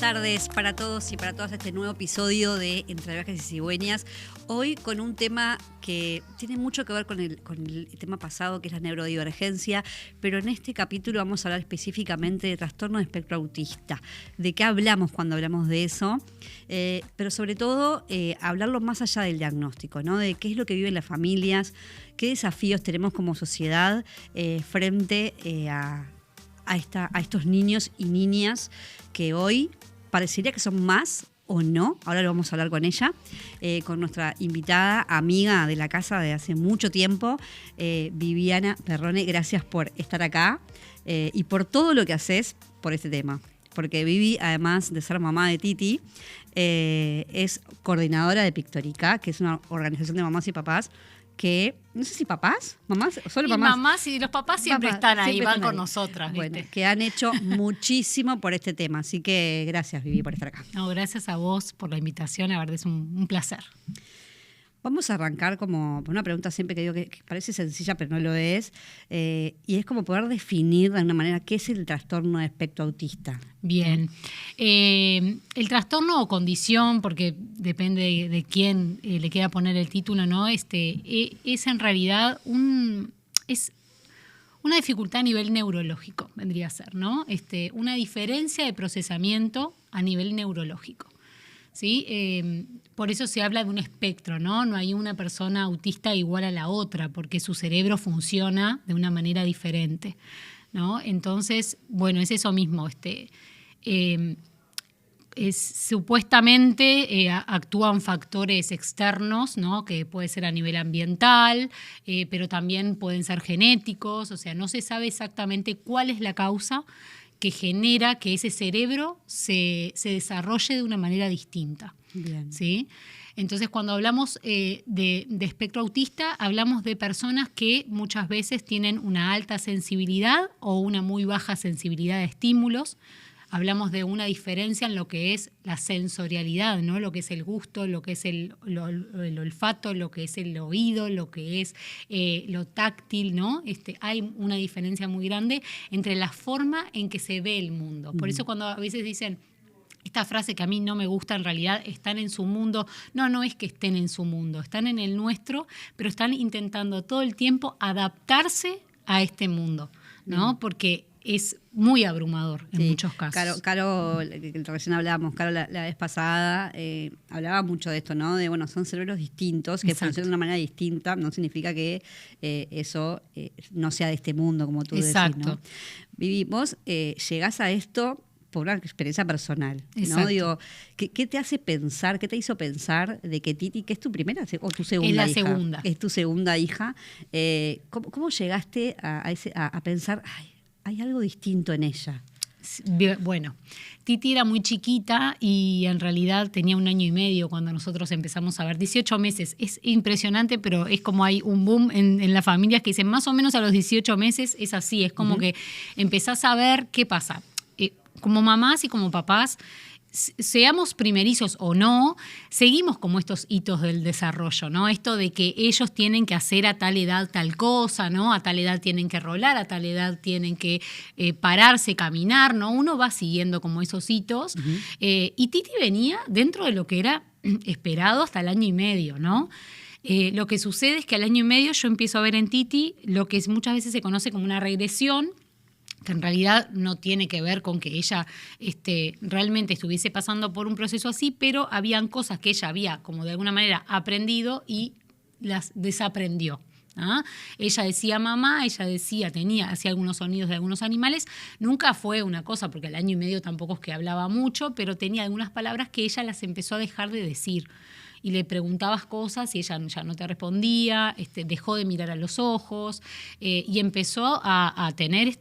tardes para todos y para todas este nuevo episodio de Entre Viajes y Cigüeñas. Hoy con un tema que tiene mucho que ver con el tema pasado, que es la neurodivergencia, pero en este capítulo vamos a hablar específicamente de trastorno de espectro autista. ¿De qué hablamos cuando hablamos de eso? Pero sobre todo hablarlo más allá del diagnóstico, ¿no? De qué es lo que viven las familias, qué desafíos tenemos como sociedad frente a estos niños y niñas que hoy parecería que son más o no. Ahora lo vamos a hablar con ella, con nuestra invitada, amiga de la casa de hace mucho tiempo, Viviana Perrone. Gracias por estar acá y por todo lo que haces por este tema. Porque Vivi, además de ser mamá de Titi, es coordinadora de Pictorica, que es una organización de mamás y papás que, no sé si papás, mamás, solo mamás. Y mamás y los papás siempre están ahí, van con nosotras. Bueno, que han hecho muchísimo por este tema. Así que gracias, Vivi, por estar acá. No, gracias a vos por la invitación, la verdad es un placer. Vamos a arrancar como por una pregunta siempre que digo que parece sencilla, pero no lo es. Y es como poder definir de alguna manera qué es el trastorno de espectro autista. Bien. El trastorno o condición, porque depende de quién le quiera poner el título, ¿no? Es en realidad es una dificultad a nivel neurológico, vendría a ser, ¿no? Una diferencia de procesamiento a nivel neurológico. ¿Sí? Por eso se habla de un espectro, ¿no? No hay una persona autista igual a la otra, porque su cerebro funciona de una manera diferente, ¿no? Entonces, bueno, es eso mismo. Supuestamente actúan factores externos, ¿no? Que puede ser a nivel ambiental, pero también pueden ser genéticos. O sea, no se sabe exactamente cuál es la causa que genera que ese cerebro se desarrolle de una manera distinta. Bien. ¿Sí? Entonces, cuando hablamos de espectro autista, hablamos de personas que muchas veces tienen una alta sensibilidad o una muy baja sensibilidad de estímulos. Hablamos de una diferencia en lo que es la sensorialidad, ¿no? Lo que es el gusto, lo que es el olfato, lo que es el oído, lo que es lo táctil, ¿no? Hay una diferencia muy grande entre la forma en que se ve el mundo. Por eso cuando a veces dicen esta frase que a mí no me gusta, en realidad están en su mundo. No es que estén en su mundo, están en el nuestro, pero están intentando todo el tiempo adaptarse a este mundo, ¿no? Porque es muy abrumador en muchos casos. Caro, recién hablábamos, Caro la vez pasada hablaba mucho de esto, ¿no? De, bueno, son cerebros distintos, que funcionan de una manera distinta, no significa que eso no sea de este mundo, como tú decís, ¿no? Vivi, vos llegás a esto por una experiencia personal, ¿no? Exacto. Digo, ¿qué te hace pensar, qué te hizo pensar de que Titi, que es tu primera o tu segunda hija? Es la segunda. Es tu segunda hija. ¿Cómo llegaste a pensar, ay, hay algo distinto en ella? Bueno, Titi era muy chiquita y en realidad tenía 1 año y medio cuando nosotros empezamos a ver, 18 meses. Es impresionante, pero es como hay un boom en las familias que dicen más o menos a los 18 meses es así, es como que empezás a ver qué pasa. Como mamás y como papás, seamos primerizos o no, seguimos como estos hitos del desarrollo, ¿no? Esto de que ellos tienen que hacer a tal edad tal cosa, ¿no? A tal edad tienen que rolar, a tal edad tienen que pararse, caminar, ¿no? Uno va siguiendo como esos hitos. Y Titi venía dentro de lo que era esperado hasta el 1 año y medio, ¿no? Lo que sucede es que al 1 año y medio yo empiezo a ver en Titi lo que muchas veces se conoce como una regresión, que en realidad no tiene que ver con que ella realmente estuviese pasando por un proceso así, pero habían cosas que ella había como de alguna manera aprendido y las desaprendió. ¿Ah? Ella decía mamá, ella hacía algunos sonidos de algunos animales. Nunca fue una cosa, porque al 1 año y medio tampoco es que hablaba mucho, pero tenía algunas palabras que ella las empezó a dejar de decir. Y le preguntabas cosas y ella ya no te respondía, dejó de mirar a los ojos y empezó a tener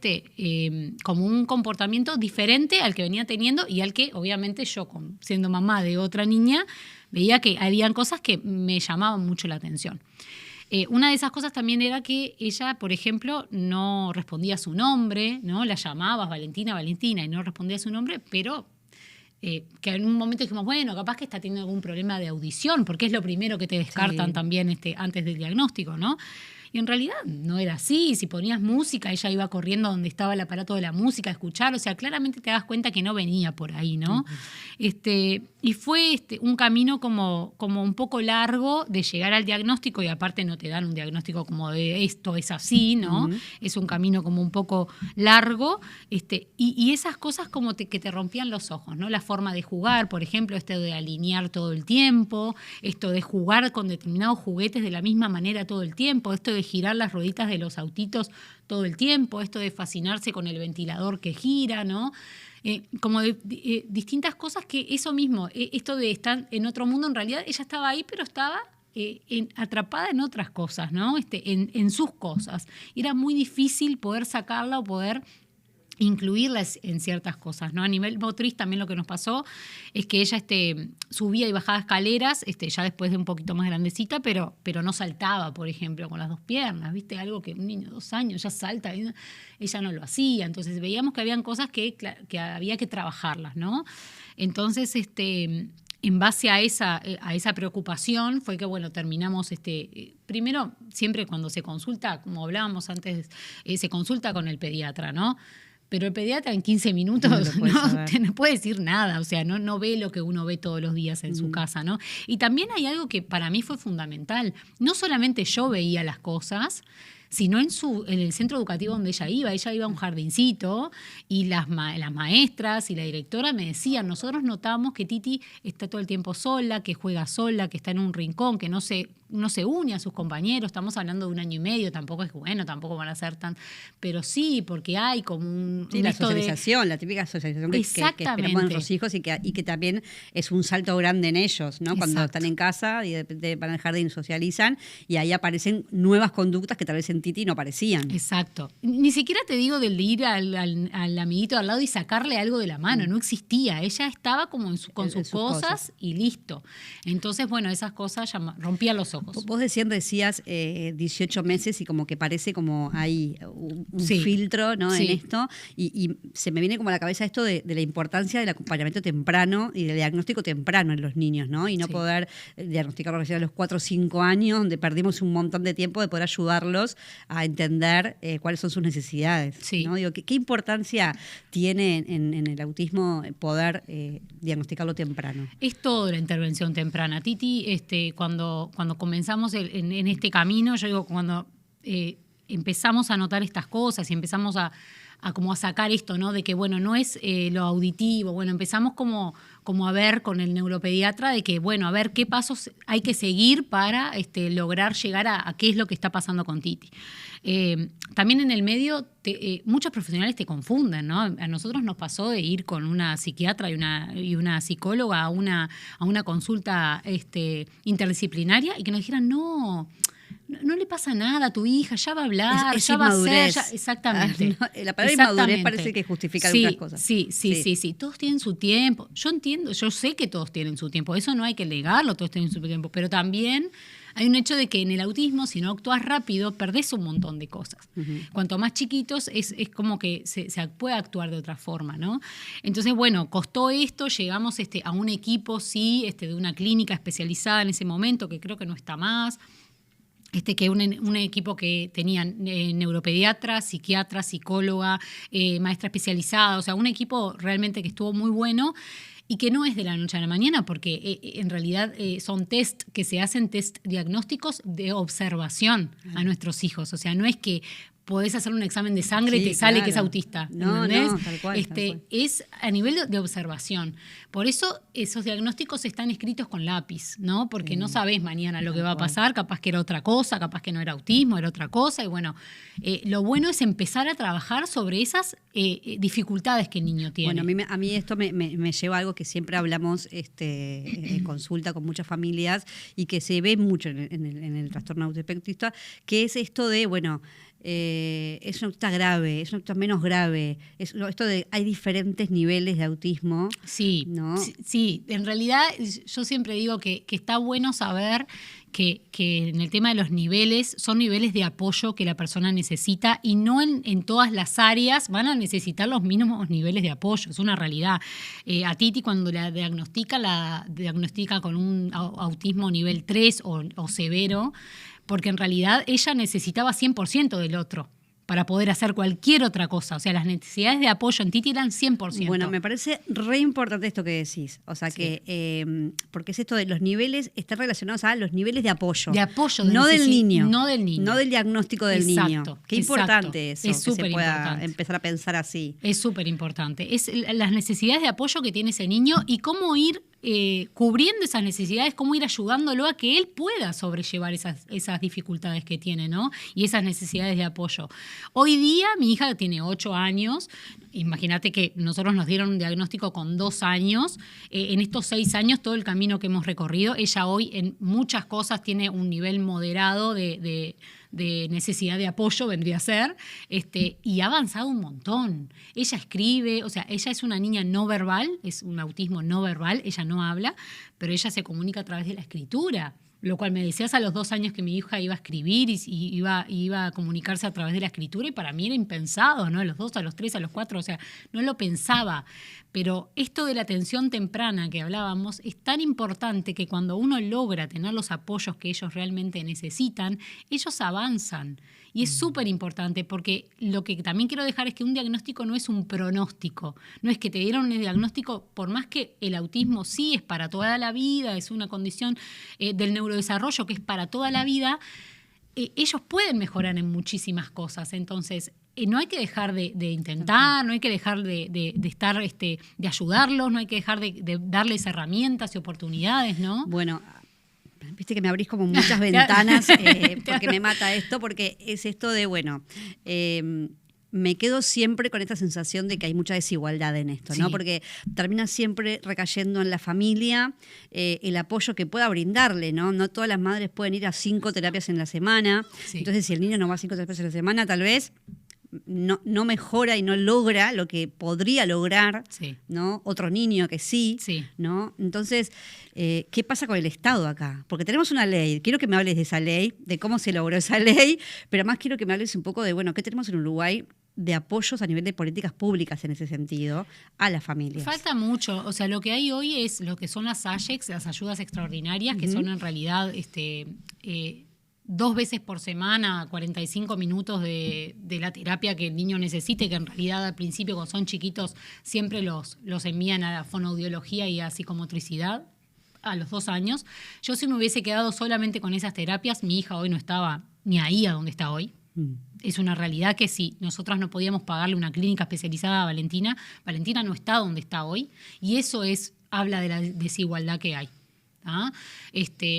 como un comportamiento diferente al que venía teniendo y al que obviamente yo, siendo mamá de otra niña, veía que habían cosas que me llamaban mucho la atención. Una de esas cosas también era que ella, por ejemplo, no respondía su nombre, ¿no? La llamabas Valentina, y no respondía su nombre, pero que en un momento dijimos, bueno, capaz que está teniendo algún problema de audición, porque es lo primero que te descartan también antes del diagnóstico, ¿no? Y en realidad no era así. Si ponías música, ella iba corriendo donde estaba el aparato de la música a escuchar. O sea, claramente te das cuenta que no venía por ahí, ¿no? Y fue un camino como un poco largo de llegar al diagnóstico, y aparte no te dan un diagnóstico como de esto es así, ¿no? Es un camino como un poco largo, y esas cosas como que te rompían los ojos, ¿no? La forma de jugar, por ejemplo, esto de alinear todo el tiempo, esto de jugar con determinados juguetes de la misma manera todo el tiempo, esto de girar las rueditas de los autitos todo el tiempo, esto de fascinarse con el ventilador que gira, ¿no? Como distintas cosas que eso mismo, esto de estar en otro mundo, en realidad ella estaba ahí, pero estaba atrapada en otras cosas, ¿no? En sus cosas. Y era muy difícil poder sacarla o poder incluirlas en ciertas cosas, ¿no? A nivel motriz también lo que nos pasó es que ella subía y bajaba escaleras, ya después de un poquito más grandecita, pero no saltaba, por ejemplo, con las dos piernas, ¿viste? Algo que un niño de 2 años ya salta, ella no lo hacía. Entonces veíamos que habían cosas que había que trabajarlas, ¿no? Entonces, en base a esa preocupación fue que, bueno, terminamos, primero, siempre cuando se consulta, como hablábamos antes, se consulta con el pediatra, ¿no? Pero el pediatra en 15 minutos no puede decir nada, o sea, no ve lo que uno ve todos los días en su casa, ¿no? Y también hay algo que para mí fue fundamental. No solamente yo veía las cosas, sino en el centro educativo donde ella iba a un jardincito, y las maestras y la directora me decían, nosotros notamos que Titi está todo el tiempo sola, que juega sola, que está en un rincón, que no se une a sus compañeros. Estamos hablando de 1 año y medio, tampoco es bueno, tampoco van a ser tan, pero sí, porque hay como la socialización, la típica socialización que esperamos nuestros hijos, y que también es un salto grande en ellos, ¿no? Cuando están en casa y de repente van al jardín, socializan, y ahí aparecen nuevas conductas que tal vez en Titi no aparecían. Exacto. Ni siquiera te digo del de ir al amiguito al lado y sacarle algo de la mano, no existía. Ella estaba como con sus cosas y listo. Entonces, bueno, esas cosas rompían los ojos. Vos decías 18 meses, y como que parece como hay un filtro, ¿no? En esto, y se me viene como a la cabeza esto de la importancia del acompañamiento temprano y del diagnóstico temprano en los niños, ¿no? Y no poder diagnosticarlo recién a los 4 o 5 años, donde perdimos un montón de tiempo de poder ayudarlos a entender cuáles son sus necesidades, ¿no? Digo, ¿qué importancia tiene en el autismo poder diagnosticarlo temprano? Es toda la intervención temprana. Titi, cuando comenzamos en este camino, yo digo, cuando empezamos a notar estas cosas y empezamos a sacar esto, ¿no? De que, bueno, no es lo auditivo, bueno, empezamos como a ver con el neuropediatra de que, bueno, a ver qué pasos hay que seguir para lograr llegar a qué es lo que está pasando con Titi. También en el medio muchos profesionales te confunden, ¿no? A nosotros nos pasó de ir con una psiquiatra y una psicóloga a una consulta interdisciplinaria, y que nos dijeran, no le pasa nada a tu hija, ya va a hablar, es ya va a ser. Exactamente. La palabra inmadurez parece que justifica algunas cosas. Sí. Todos tienen su tiempo. Yo entiendo, yo sé que todos tienen su tiempo. Eso no hay que negarlo, todos tienen su tiempo. Pero también hay un hecho de que en el autismo, si no actúas rápido, perdés un montón de cosas. Cuanto más chiquitos, es como que se puede actuar de otra forma, ¿no? Entonces, bueno, costó esto, llegamos a un equipo, de una clínica especializada en ese momento, que creo que no está más. Que un equipo que tenía neuropediatra, psiquiatra, psicóloga, maestra especializada, o sea, un equipo realmente que estuvo muy bueno, y que no es de la noche a la mañana, porque en realidad son test que se hacen, test diagnósticos de observación a nuestros hijos. O sea, no es que podés hacer un examen de sangre y te sale que es autista. No, tal cual. Es a nivel de observación. Por eso esos diagnósticos están escritos con lápiz, ¿no? Porque no sabés mañana lo que va a pasar, capaz que era otra cosa, capaz que no era autismo, era otra cosa. Y bueno, lo bueno es empezar a trabajar sobre esas dificultades que el niño tiene. Bueno, a mí esto me lleva a algo que siempre hablamos en consulta con muchas familias, y que se ve mucho en el trastorno autoespectrista, que es esto de, bueno, es una autista grave, es una autista menos grave. Esto de hay diferentes niveles de autismo. Sí, ¿no? Sí, en realidad yo siempre digo que está bueno saber que en el tema de los niveles son niveles de apoyo que la persona necesita, y no en todas las áreas van a necesitar los mínimos niveles de apoyo. Es una realidad. A Titi, cuando la diagnostica con un autismo nivel 3 o severo, porque en realidad ella necesitaba 100% del otro para poder hacer cualquier otra cosa. O sea, las necesidades de apoyo en Titi eran 100%. Bueno, me parece re importante esto que decís. O sea, que porque es esto de los niveles, están relacionados a los niveles de apoyo. De apoyo. No del niño. No del niño. No del diagnóstico del niño. Qué importante eso, es que se pueda importante. empezar a pensar así. Es súper importante. Es las necesidades de apoyo que tiene ese niño y cómo ir cubriendo esas necesidades, cómo ir ayudándolo a que él pueda sobrellevar esas dificultades que tiene, ¿no? Y esas necesidades de apoyo. Hoy día mi hija tiene 8 años. Imagínate que nosotros nos dieron un diagnóstico con 2 años. En estos 6 años, todo el camino que hemos recorrido, ella hoy en muchas cosas tiene un nivel moderado de necesidad de apoyo, vendría a ser, y ha avanzado un montón. Ella escribe, o sea, ella es una niña no verbal, es un autismo no verbal, ella no habla, pero ella se comunica a través de la escritura. Lo cual me decías a los 2 años que mi hija iba a escribir y iba a comunicarse a través de la escritura, y para mí era impensado, ¿no? A los 2, a los 3, a los 4, o sea, no lo pensaba. Pero esto de la atención temprana que hablábamos es tan importante que cuando uno logra tener los apoyos que ellos realmente necesitan, ellos avanzan. Y es súper importante, porque lo que también quiero dejar es que un diagnóstico no es un pronóstico. No es que te dieron el diagnóstico, por más que el autismo sí es para toda la vida, es una condición del neurodesarrollo que es para toda la vida, ellos pueden mejorar en muchísimas cosas. Entonces, no hay que dejar de intentar, no hay que dejar de estar, de ayudarlos, no hay que dejar de darles herramientas y oportunidades, ¿no? Bueno, viste que me abrís como muchas ventanas, porque me mata esto, porque es esto de, bueno, me quedo siempre con esta sensación de que hay mucha desigualdad en esto, ¿no? Porque termina siempre recayendo en la familia el apoyo que pueda brindarle, ¿no? No todas las madres pueden ir a 5 terapias en la semana. Sí. Entonces, si el niño no va a 5 terapias en la semana, tal vez no mejora y no logra lo que podría lograr, ¿no? Otro niño que sí, ¿no? Entonces, ¿qué pasa con el Estado acá? Porque tenemos una ley. Quiero que me hables de esa ley, de cómo se logró esa ley, pero además quiero que me hables un poco de, bueno, ¿qué tenemos en Uruguay de apoyos a nivel de políticas públicas en ese sentido a las familias? Falta mucho. O sea, lo que hay hoy es lo que son las AYEX, las ayudas extraordinarias, que son en realidad 2 veces por semana, 45 minutos de la terapia que el niño necesite, que en realidad al principio, cuando son chiquitos, siempre los envían a la fonoaudiología y a psicomotricidad a los 2 años. Yo, si me hubiese quedado solamente con esas terapias, mi hija hoy no estaba ni ahí a donde está hoy. Es una realidad que si nosotras no podíamos pagarle una clínica especializada a Valentina, Valentina no está donde está hoy, y eso habla de la desigualdad que hay. ¿Ah?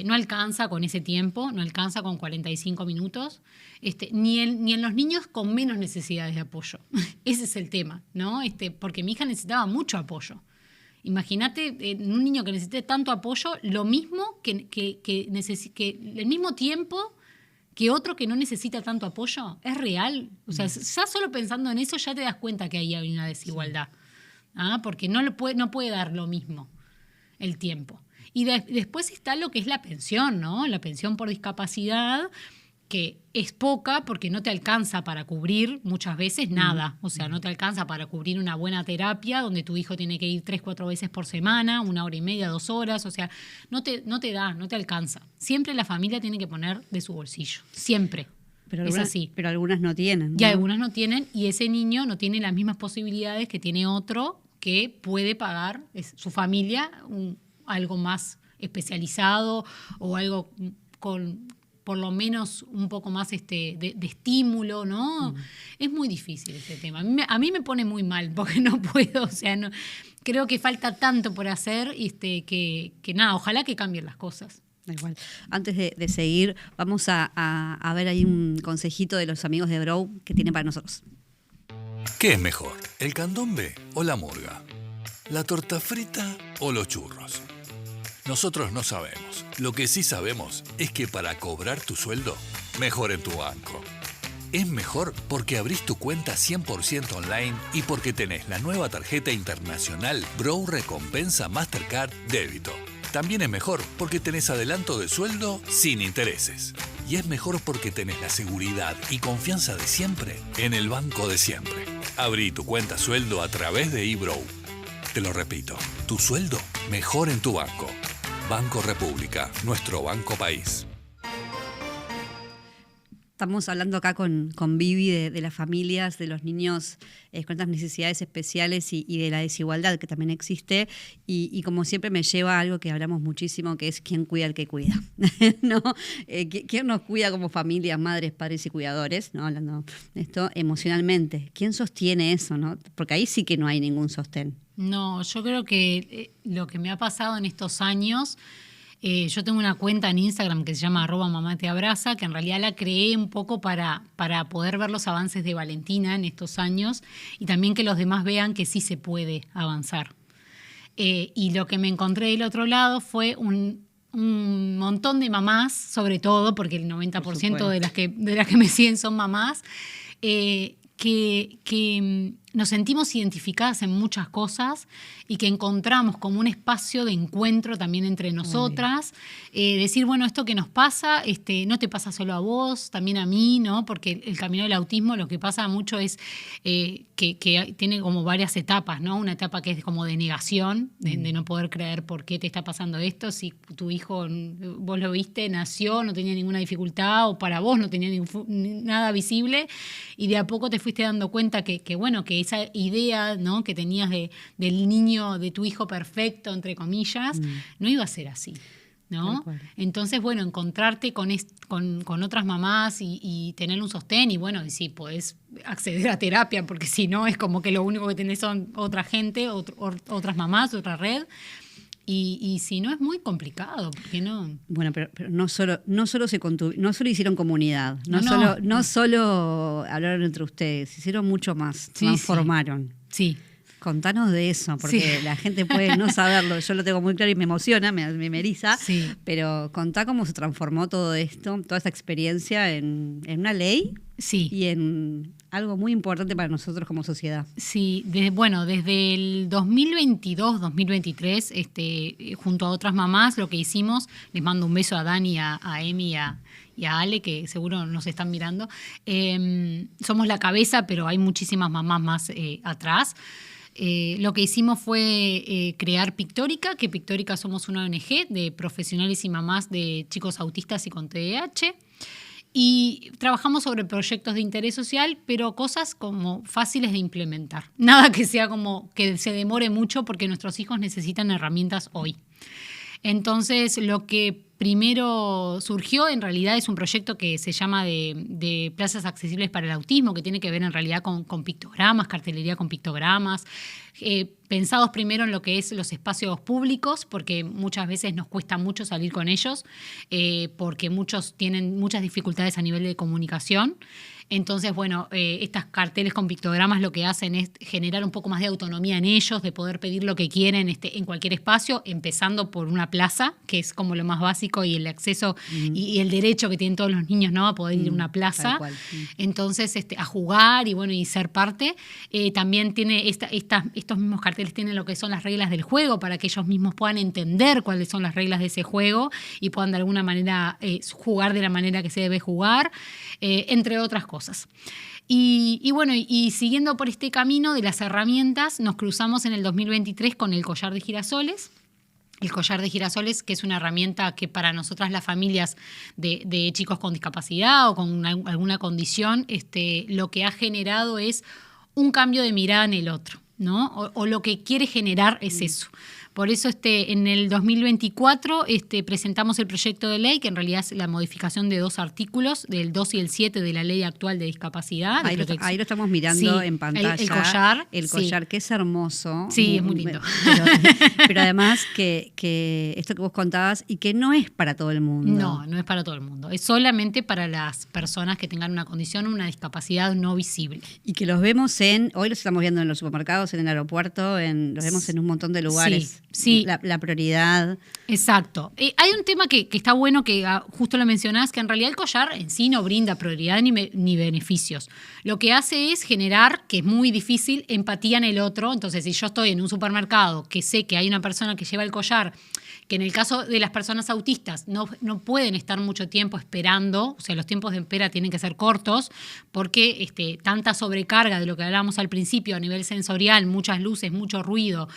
No alcanza con ese tiempo, no alcanza con 45 minutos, ni en los niños con menos necesidades de apoyo. Ese es el tema, ¿no? Porque mi hija necesitaba mucho apoyo. Imagínate un niño que necesite tanto apoyo, lo mismo que el mismo tiempo que otro que no necesita tanto apoyo. Es real. O sea, ya solo pensando en eso ya te das cuenta que ahí hay una desigualdad. ¿Ah? Porque no puede dar lo mismo el tiempo. Y después está lo que es la pensión, ¿no? La pensión por discapacidad, que es poca porque no te alcanza para cubrir muchas veces nada. O sea, no te alcanza para cubrir una buena terapia donde tu hijo tiene que ir 3-4 veces por semana, 1 hora y media, 2 horas. O sea, no te alcanza. Siempre la familia tiene que poner de su bolsillo. Siempre. Es así. Pero algunas no tienen, ¿no? Y algunas no tienen, y ese niño no tiene las mismas posibilidades que tiene otro que puede pagar su familia algo más especializado o algo con por lo menos un poco más de estímulo, ¿no? Es muy difícil este tema. A mí me pone muy mal porque no puedo, o sea, no, creo que falta tanto por hacer que nada, ojalá que cambien las cosas. Da igual. Antes de seguir, vamos a ver ahí un consejito de los amigos de Brow que tienen para nosotros. ¿Qué es mejor, el candombe o la murga? ¿La torta frita o los churros? Nosotros no sabemos. Lo que sí sabemos es que para cobrar tu sueldo, mejor en tu banco. Es mejor porque abrís tu cuenta 100% online y porque tenés la nueva tarjeta internacional Brow Recompensa Mastercard Débito. También es mejor porque tenés adelanto de sueldo sin intereses. Y es mejor porque tenés la seguridad y confianza de siempre en el banco de siempre. Abrí tu cuenta sueldo a través de eBrow. Te lo repito, tu sueldo mejor en tu banco. Banco República, nuestro banco país. Estamos hablando acá con Vivi de las familias, de los niños con estas necesidades especiales y de la desigualdad que también existe. Y como siempre me lleva a algo que hablamos muchísimo, que es quién cuida al que cuida. ¿No? ¿Quién nos cuida como familias, madres, padres y cuidadores? ¿No? Hablando de esto emocionalmente. ¿Quién sostiene eso? ¿No? Porque ahí sí que no hay ningún sostén. No, yo creo que lo que me ha pasado en estos años... yo tengo una cuenta en Instagram que se llama @mamateabraza, que en realidad la creé un poco para poder ver los avances de Valentina en estos años y también que los demás vean que sí se puede avanzar. Y lo que me encontré del otro lado fue un montón de mamás, sobre todo, porque el 90% de las que me siguen son mamás, que nos sentimos identificadas en muchas cosas y que encontramos como un espacio de encuentro también entre nosotras. Decir, bueno, esto que nos pasa, no te pasa solo a vos, también a mí, ¿no? Porque el camino del autismo lo que pasa mucho es que tiene como varias etapas, ¿no? Una etapa que es como de negación, de no poder creer por qué te está pasando esto, si tu hijo, vos lo viste, nació, no tenía ninguna dificultad o para vos no tenía nada visible y de a poco te fuiste dando cuenta que esa idea, ¿no? que tenías del niño, de tu hijo perfecto, entre comillas, no iba a ser así, ¿no? Entonces, bueno, encontrarte con otras mamás y tener un sostén y bueno, y sí, podés acceder a terapia, porque si no es como que lo único que tenés son otra gente, otras mamás, otra red. Y si no, es muy complicado, porque no... Bueno, pero no solo hicieron comunidad, no solo hablaron entre ustedes, hicieron mucho más, transformaron. Sí. Contanos de eso, porque la gente puede no saberlo, yo lo tengo muy claro y me emociona, me eriza, pero contá cómo se transformó todo esto, toda esta experiencia en una ley y en algo muy importante para nosotros como sociedad. Sí, desde el 2022-2023, junto a otras mamás, lo que hicimos, les mando un beso a Dani, a Emi y a Ale, que seguro nos están mirando, somos la cabeza, pero hay muchísimas mamás más atrás. Lo que hicimos fue crear Pictórica, que Pictórica somos una ONG de profesionales y mamás de chicos autistas y con TDAH. Y trabajamos sobre proyectos de interés social, pero cosas como fáciles de implementar. Nada que sea como que se demore mucho porque nuestros hijos necesitan herramientas hoy. Entonces, lo que primero surgió en realidad es un proyecto que se llama de plazas accesibles para el autismo, que tiene que ver en realidad con pictogramas, cartelería con pictogramas, pensados primero en lo que es los espacios públicos, porque muchas veces nos cuesta mucho salir con ellos, porque muchos tienen muchas dificultades a nivel de comunicación. Entonces, bueno, estas carteles con pictogramas lo que hacen es generar un poco más de autonomía en ellos, de poder pedir lo que quieren en cualquier espacio, empezando por una plaza, que es como lo más básico, y el acceso y el derecho que tienen todos los niños, ¿no? A poder ir a una plaza. Entonces, a jugar y ser parte. También tiene estos mismos carteles tienen lo que son las reglas del juego para que ellos mismos puedan entender cuáles son las reglas de ese juego y puedan de alguna manera jugar de la manera que se debe jugar, entre otras cosas. Y bueno, y siguiendo por este camino de las herramientas, nos cruzamos en el 2023 con el collar de girasoles. El collar de girasoles, que es una herramienta que para nosotras las familias de chicos con discapacidad o con alguna condición, lo que ha generado es un cambio de mirada en el otro, ¿no? O lo que quiere generar es eso. Por eso en el 2024 presentamos el proyecto de ley, que en realidad es la modificación de 2 artículos, del 2 y el 7 de la ley actual de discapacidad. Ahí lo estamos mirando en pantalla. El collar. El collar, que es hermoso. Sí, es muy lindo. Pero además que esto que vos contabas, y que no es para todo el mundo. No es para todo el mundo. Es solamente para las personas que tengan una condición, una discapacidad no visible. Y que los vemos hoy los estamos viendo en los supermercados, en el aeropuerto, los vemos en un montón de lugares. Sí. La prioridad. Exacto. Hay un tema que está bueno, que justo lo mencionás, que en realidad el collar en sí no brinda prioridad ni beneficios. Lo que hace es generar, que es muy difícil, empatía en el otro. Entonces, si yo estoy en un supermercado que sé que hay una persona que lleva el collar que en el caso de las personas autistas no pueden estar mucho tiempo esperando, o sea, los tiempos de espera tienen que ser cortos, porque tanta sobrecarga de lo que hablábamos al principio a nivel sensorial, muchas luces, mucho ruido,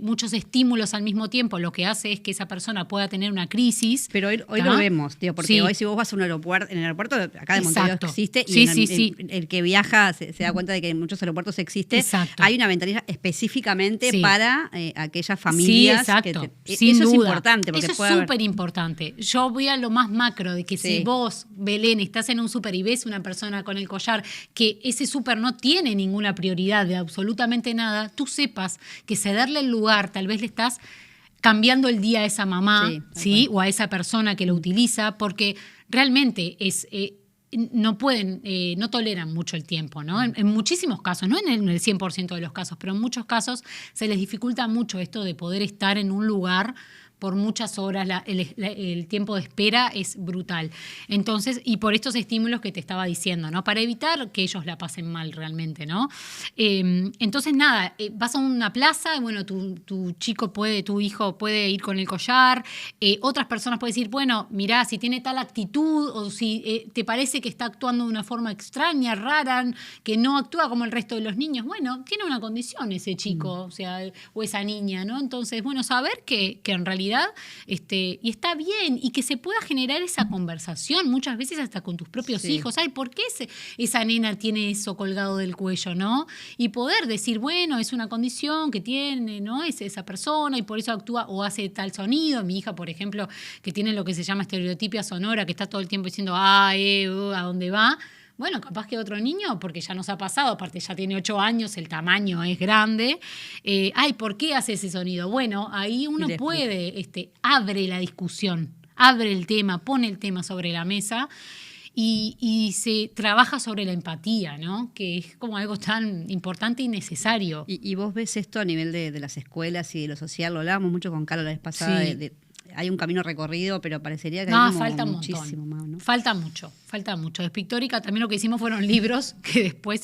muchos estímulos al mismo tiempo, lo que hace es que esa persona pueda tener una crisis. Pero hoy lo vemos, tío, porque hoy si vos vas a un aeropuerto, en el aeropuerto acá de Montevideo existe, y el que viaja se da cuenta de que en muchos aeropuertos existe. Exacto. Hay una ventanilla específicamente para aquellas familias. Sí, exacto. Sin eso duda. Es importante. Porque eso es súper importante. Yo voy a lo más macro, de que si vos, Belén, estás en un súper y ves una persona con el collar, que ese súper no tiene ninguna prioridad de absolutamente nada, tú sepas que cederle el lugar, tal vez le estás cambiando el día a esa mamá, ¿sí? O a esa persona que lo utiliza, porque realmente no pueden, no toleran mucho el tiempo, ¿no? En muchísimos casos, no en el 100% de los casos, pero en muchos casos se les dificulta mucho esto de poder estar en un lugar por muchas horas, el tiempo de espera es brutal. Entonces, y por estos estímulos que te estaba diciendo, ¿no? Para evitar que ellos la pasen mal realmente, ¿no? Entonces, nada, vas a una plaza, y bueno, tu hijo puede ir con el collar, otras personas pueden decir, bueno, mirá, si tiene tal actitud, o si te parece que está actuando de una forma extraña, rara, que no actúa como el resto de los niños, bueno, tiene una condición ese chico, o sea, o esa niña, ¿no? Entonces, bueno, saber que en realidad y está bien, y que se pueda generar esa conversación muchas veces hasta con tus propios hijos. Ay, ¿por qué esa nena tiene eso colgado del cuello, no? Y poder decir, bueno, es una condición que tiene, ¿no? Es esa persona y por eso actúa o hace tal sonido. Mi hija, por ejemplo, que tiene lo que se llama estereotipia sonora, que está todo el tiempo diciendo, a dónde va. Bueno, capaz que otro niño, porque ya nos ha pasado, aparte ya tiene 8 años, el tamaño es grande. ¿Por qué hace ese sonido? Bueno, ahí uno puede, abre la discusión, abre el tema, pone el tema sobre la mesa y se trabaja sobre la empatía, ¿no? Que es como algo tan importante y necesario. Y vos ves esto a nivel de las escuelas y de lo social, lo hablábamos mucho con Carla la vez pasada, hay un camino recorrido, pero parecería que hay falta muchísimo más, ¿no? Falta mucho. De Pictórica también lo que hicimos fueron libros que después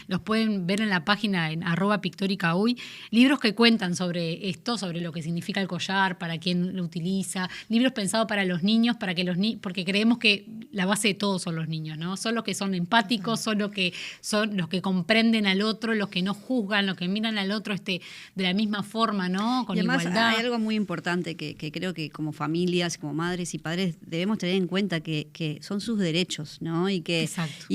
los pueden ver en la página en @pictóricahoy, libros que cuentan sobre esto, sobre lo que significa el collar, para quién lo utiliza, libros pensados para los niños, para que porque creemos que la base de todo son los niños, ¿no? Son los que son empáticos, son los que comprenden al otro, los que no juzgan, los que miran al otro de la misma forma, ¿no? Con además, igualdad. Hay algo muy importante que creo que como familias, como madres y padres debemos tener en cuenta, que son sus derechos, ¿no? Y que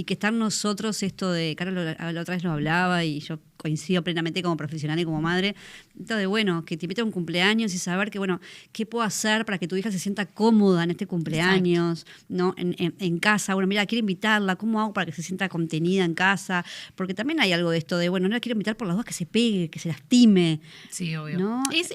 estar nosotros, esto de, Carlos la otra vez lo hablaba y yo coincido plenamente como profesional y como madre, entonces, bueno, que te invite a un cumpleaños y saber que, bueno, ¿qué puedo hacer para que tu hija se sienta cómoda en este cumpleaños? ¿No? En casa, bueno, mira, quiero invitarla, ¿cómo hago para que se sienta contenida en casa? Porque también hay algo de esto de, bueno, no la quiero invitar por las dudas que se pegue, que se lastime. Sí, obvio. ¿No? Es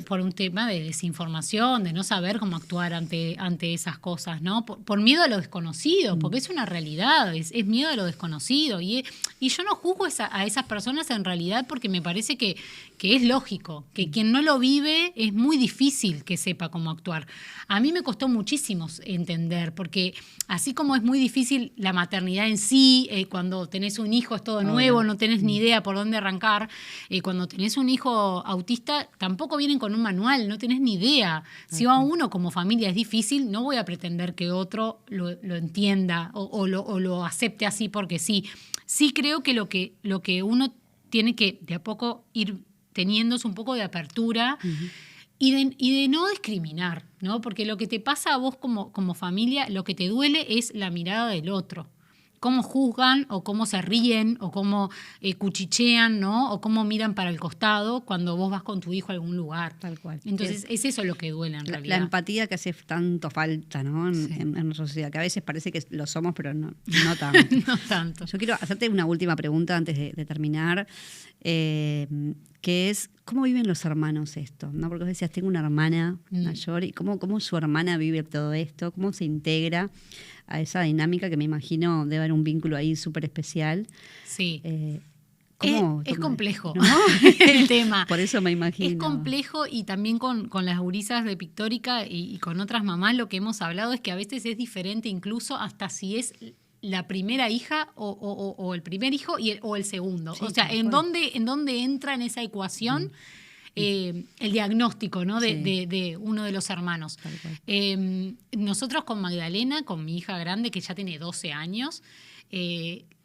por un tema de desinformación, de no saber cómo actuar ante esas cosas, ¿no? Por miedo a lo desconocido, porque es una realidad, es miedo a lo desconocido. Y yo no juzgo a esas personas en realidad, porque me parece que es lógico, que quien no lo vive es muy difícil que sepa cómo actuar. A mí me costó muchísimo entender, porque así como es muy difícil la maternidad en sí, cuando tenés un hijo es todo nuevo, no tenés ni idea por dónde arrancar, cuando tenés un hijo autista tampoco vienen con un manual, no tenés ni idea. Si a uno como familia es difícil, no voy a pretender que otro lo entienda o lo acepte así porque sí. Sí creo que lo que uno tiene que de a poco ir teniendo es un poco de apertura y de no discriminar, ¿no? Porque lo que te pasa a vos como familia, lo que te duele es la mirada del otro. Cómo juzgan o cómo se ríen o cómo cuchichean, ¿no? O cómo miran para el costado cuando vos vas con tu hijo a algún lugar. Tal cual. Entonces es eso lo que duele en realidad. La empatía que hace tanto falta, ¿no? En nuestra sociedad, que a veces parece que lo somos, pero no tanto. No tanto. Yo quiero hacerte una última pregunta antes de terminar, que es, ¿cómo viven los hermanos esto? ¿No? Porque vos decías, tengo una hermana mayor, y ¿cómo su hermana vive todo esto? ¿Cómo se integra a esa dinámica que me imagino debe haber un vínculo ahí súper especial? Sí. Es complejo, ¿no? el tema. Por eso me imagino. Es complejo, y también con las gurisas de Pictórica y con otras mamás lo que hemos hablado es que a veces es diferente, incluso hasta si es la primera hija o el primer hijo o el segundo. Sí, o sea, en dónde entra en esa ecuación el diagnóstico, ¿no? Sí. de uno de los hermanos. Tal cual. Nosotros con Magdalena, con mi hija grande, que ya tiene 12 años,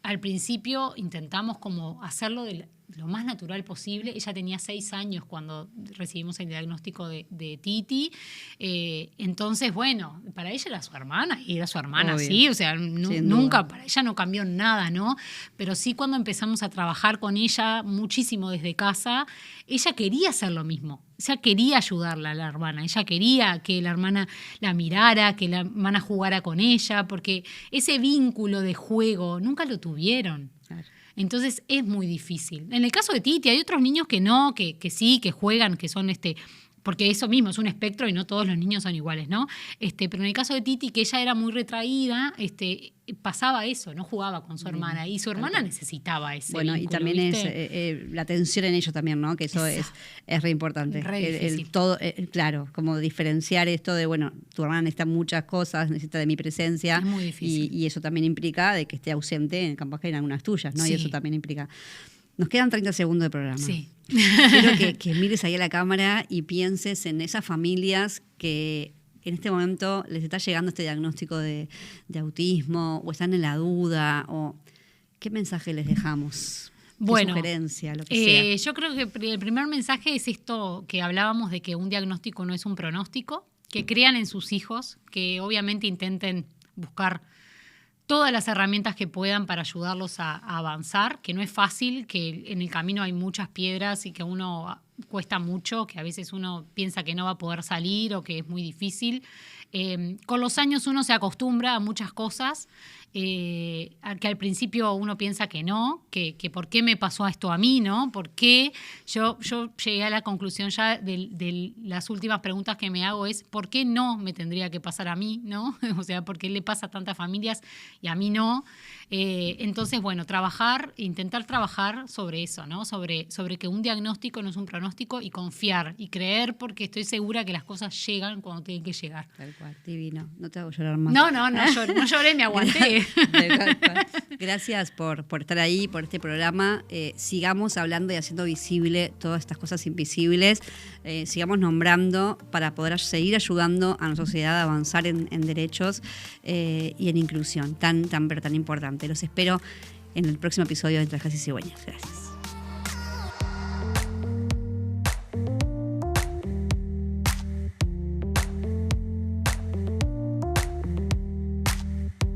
al principio intentamos como hacerlo de lo más natural posible. Ella tenía 6 años cuando recibimos el diagnóstico de Titi. Entonces, bueno, para ella era su hermana, y era su hermana, Obvio. sí, o sea, Sin nunca, duda. para ella no cambió nada, ¿no? Pero sí, cuando empezamos a trabajar con ella muchísimo desde casa, ella quería hacer lo mismo. Ella quería ayudarla a la hermana, ella quería que la hermana la mirara, que la hermana jugara con ella, porque ese vínculo de juego nunca lo tuvieron. Claro. Entonces es muy difícil. En el caso de Titi hay otros niños que no, que sí, que juegan, que son porque eso mismo es un espectro y no todos los niños son iguales, ¿no? Pero en el caso de Titi, que ella era muy retraída, pasaba eso, no jugaba con su hermana, y su hermana necesitaba ese Bueno, vínculo, y también ¿viste? es la atención en ellos también, ¿no? Que eso es re importante. Re difícil. Todo, claro, como diferenciar esto de, bueno, tu hermana necesita muchas cosas, necesita de mi presencia. Es muy difícil. Y eso también implica de que esté ausente, capaz que en algunas tuyas, ¿no? Sí. Y eso también implica. Nos quedan 30 segundos de programa. Sí. Quiero que mires ahí a la cámara y pienses en esas familias que en este momento les está llegando este diagnóstico de autismo, o están en la duda, o ¿qué mensaje les dejamos? Bueno, ¿Qué sugerencia, lo que sea? yo creo que el primer mensaje es esto que hablábamos de que un diagnóstico no es un pronóstico, que crean en sus hijos, que obviamente intenten buscar todas las herramientas que puedan para ayudarlos a avanzar, que no es fácil, que en el camino hay muchas piedras y que a cuesta mucho, que a veces uno piensa que no va a poder salir o que es muy difícil. Con los años uno se acostumbra a muchas cosas, que al principio uno piensa que no, que por qué me pasó esto a mí, ¿no? ¿Por qué? Yo llegué a la conclusión ya de las últimas preguntas que me hago es ¿por qué no me tendría que pasar a mí, ¿no? O sea, ¿por qué le pasa a tantas familias y a mí no? Entonces, bueno, intentar trabajar sobre eso, ¿no? Sobre que un diagnóstico no es un pronóstico, y confiar y creer, porque estoy segura que las cosas llegan cuando tienen que llegar. Tal cual, divino. No te hago llorar más. No lloré, me aguanté. Gracias por estar ahí, por este programa. Sigamos hablando y haciendo visible todas estas cosas invisibles. Sigamos nombrando para poder seguir ayudando a nuestra sociedad a avanzar en derechos y en inclusión, tan importante. Los espero en el próximo episodio de Entre Trajes y Cigüeñas. Gracias.